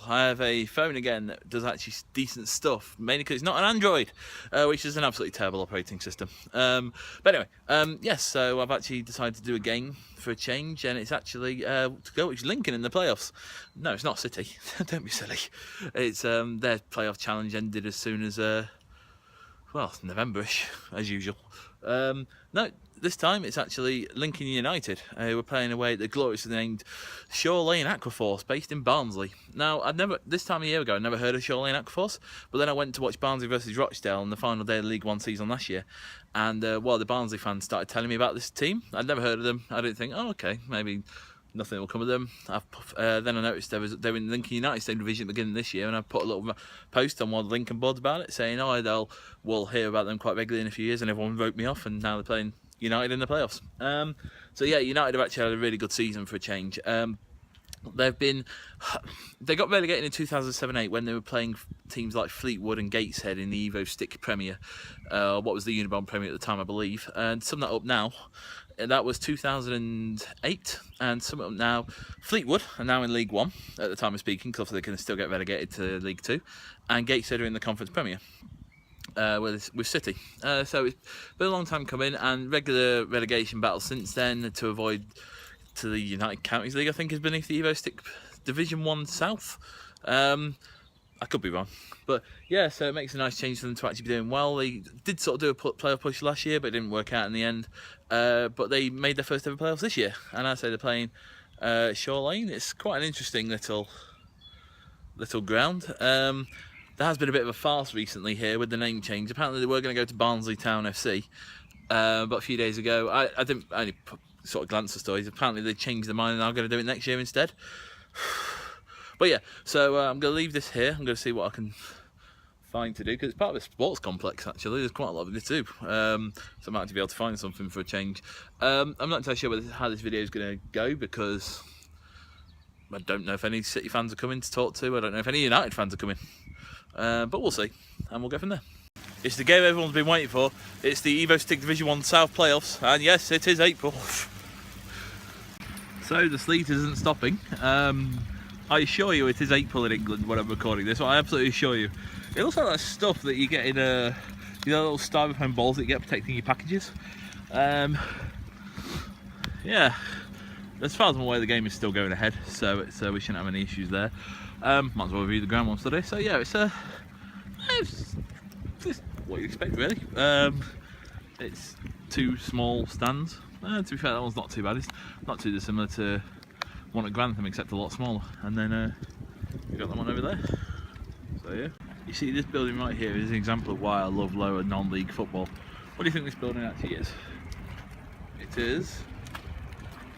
I have a phone again that does actually decent stuff, mainly because it's not an Android, which is an absolutely terrible operating system. But anyway, yes, so I've actually decided to do a game for a change, and it's actually to go with Lincoln in the playoffs. No, it's not City. Don't be silly. It's their playoff challenge ended as soon as well, November-ish, as usual. No, this time it's actually Lincoln United. We're playing away at the gloriously named Shaw Lane Aquaforce, based in Barnsley. Now, this time a year ago, I never heard of Shaw Lane Aquaforce, but then I went to watch Barnsley versus Rochdale on the final day of the League One season last year, and the Barnsley fans started telling me about this team. I'd never heard of them. I didn't think, oh, okay, maybe nothing will come of them. Then I noticed they were in Lincoln United same division at the beginning of this year, and I put a little post on one of the Lincoln boards about it, saying, oh, we'll hear about them quite regularly in a few years, and everyone wrote me off, and now they're playing United in the playoffs. So yeah, United have actually had a really good season for a change. They got relegated in 2007-8 when they were playing teams like Fleetwood and Gateshead in the Evo Stick Premier, what was the Unibond Premier at the time, I believe. And sum that up now, that was 2008, and sum it up now, Fleetwood are now in League One at the time of speaking, because they can still get relegated to League Two, and Gateshead are in the Conference Premier. With City. So it's been a long time coming, and regular relegation battles since then to avoid to the United Counties League, I think, is beneath the Evo Stick Division 1 South. I could be wrong, but yeah, so it makes a nice change for them to actually be doing well. They did sort of do a playoff push last year, but it didn't work out in the end. But they made their first ever playoffs this year, and I say they're playing Shaw Lane. It's quite an interesting little ground. There has been a bit of a farce recently here with the name change. Apparently they were going to go to Barnsley Town FC, but a few days ago, I only sort of glanced at the stories. Apparently they changed their mind and are going to do it next year instead. But yeah, so I'm going to leave this here. I'm going to see what I can find to do, because it's part of a sports complex actually. There's quite a lot of it to do, so I might have to be able to find something for a change. I'm not entirely sure how this video is going to go, because I don't know if any City fans are coming to talk to. I don't know if any United fans are coming. But we'll see, and we'll go from there. It's the game everyone's been waiting for. It's the Evo Stick Division 1 South playoffs, and yes, it is April. So the sleet isn't stopping. I assure you it is April in England when I'm recording this. I absolutely assure you. It looks like that stuff that you get in little styrofoam balls that you get protecting your packages. Yeah, as far as I'm aware, the game is still going ahead, so we shouldn't have any issues there. Might as well review the ground once today. So yeah, it's what you expect really. It's two small stands. To be fair, that one's not too bad. It's not too dissimilar to one at Grantham, except a lot smaller. And then we got that one over there. So yeah, you see this building right here is an example of why I love lower non-league football. What do you think this building actually is? It is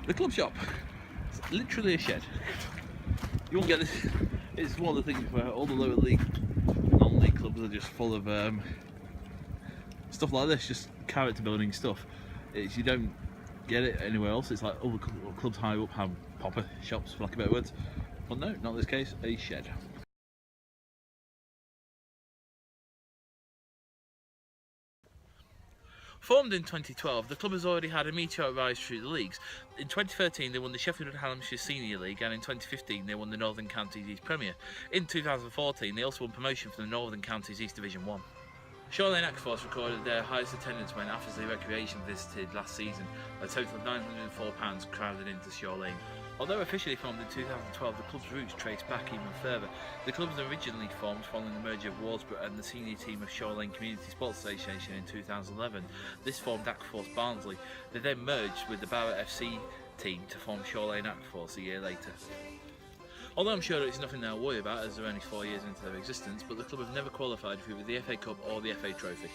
the club shop. It's literally a shed. You won't get this. It's one of the things where all the lower league, non-league clubs are just full of stuff like this, just character building stuff. You don't get it anywhere else. It's like other clubs high up have proper shops, for lack of better words. But no, not in this case, a shed. Formed in 2012, the club has already had a meteoric rise through the leagues. In 2013 they won the Sheffield and Hallamshire Senior League, and in 2015 they won the Northern Counties East Premier. In 2014 they also won promotion from the Northern Counties East Division 1. Shaw Lane Aquaforce recorded their highest attendance when Aftersley Recreation visited last season. A total of 904 pounds crowded into Shaw Lane. Although officially formed in 2012, the club's roots trace back even further. The club was originally formed following the merger of Walsborough and the senior team of Shaw Lane Community Sports Association in 2011. This formed Aquaforce Barnsley. They then merged with the Barrett FC team to form Shaw Lane Aquaforce a year later. Although I'm sure it's nothing they'll worry about, as they're only 4 years into their existence, but the club have never qualified for either the FA Cup or the FA Trophy.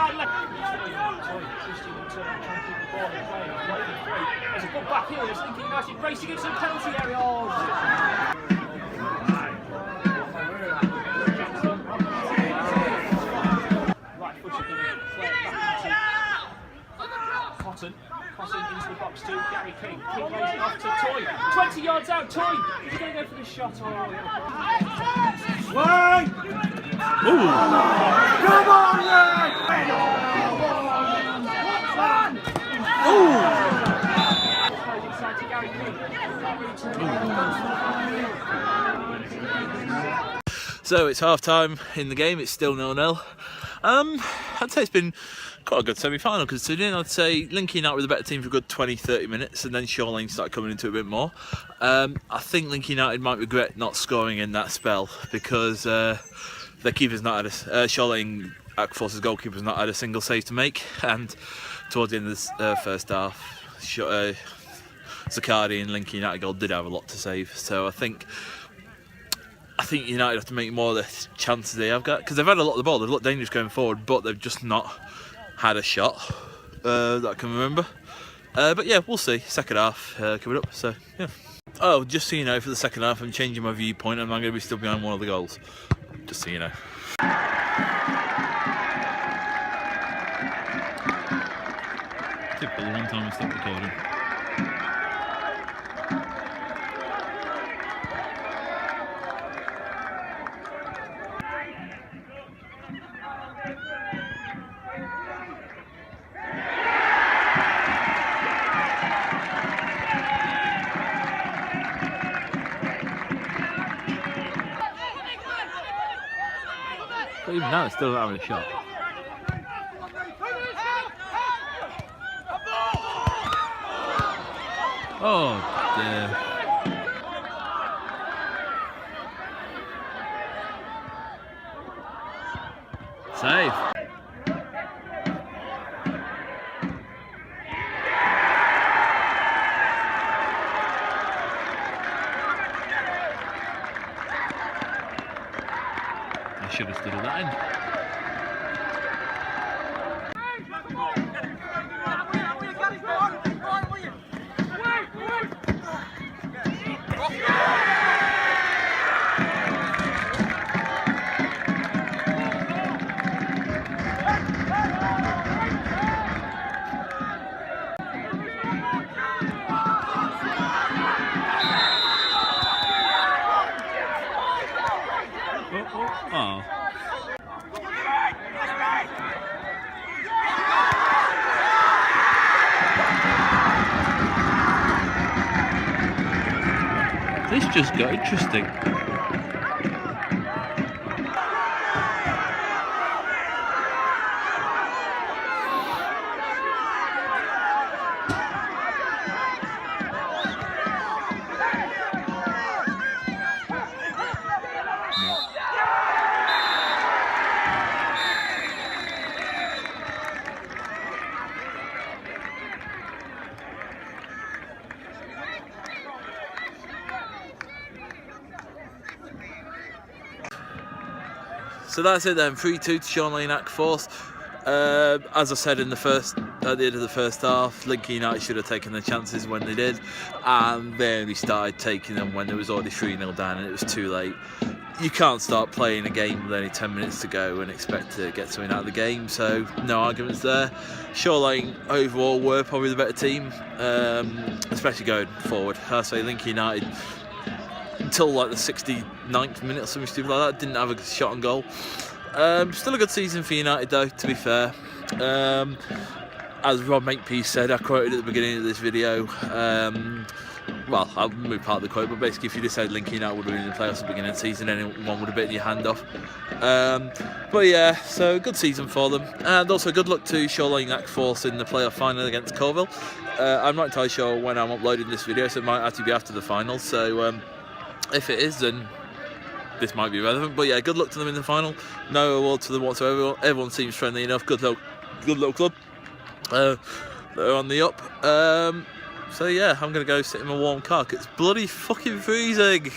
inside left. There's a ball back here. There's Lincoln United racing into the penalty area. Right foot should play it back into Cotton. Crossing into the box to Gary King. King lays it off to Toy. 20 yards out. Toy. Is he going to go for the shot? Wait! Ooh! Come on, lad! Ooh! Inside to Gary King. So it's half time in the game, it's still 0-0. I'd say it's been quite a good semi-final considering. I'd say Lincoln United were the better team for a good 20-30 minutes and then Shaw Lane started coming into it a bit more. I think Lincoln United might regret not scoring in that spell because their keeper's not had a... Shaw Lane Aquaforce's goalkeeper's not had a single save to make, and towards the end of the first half, Zaccardi and Lincoln United goal did have a lot to save, so I think United have to make more of the chances they have got, because they've had a lot of the ball, they've looked dangerous going forward, but they've just not had a shot that I can remember. But yeah, we'll see. Second half coming up, so yeah. Oh, just so you know, for the second half, I'm changing my viewpoint and I'm going to be still behind one of the goals. Just so you know. Typical, one time I stopped recording. But even now, it's still not having a shot. Oh, dear. Save. I should have stood at that end. Oh. This just got interesting. So that's it then, 3-2 to Shaw Lane Aquaforce. As I said at the end of the first half, Lincoln United should have taken their chances when they did, and they only started taking them when there was already 3-0 down and it was too late. You can't start playing a game with only 10 minutes to go and expect to get something out of the game, so no arguments there. Shaw Lane overall were probably the better team, especially going forward. I say Lincoln United, until like the 69th minute or something stupid like that, didn't have a shot on goal. Still a good season for United though, to be fair. As Rob Makepeace said, I quoted at the beginning of this video, well, I'll move part of the quote, but basically if you just said Lincoln United would have been in the playoffs at the beginning of the season, anyone would have bitten your hand off. But yeah, so good season for them, and also good luck to Shaw Lane Aquaforce in the playoff final against Colville. I'm not entirely sure when I'm uploading this video, so it might actually be after the final, so if it is, then this might be relevant. But yeah, good luck to them in the final. No award to them whatsoever. Everyone seems friendly enough. Good luck club. They're on the up. So yeah, I'm going to go sit in my warm car. It's bloody fucking freezing.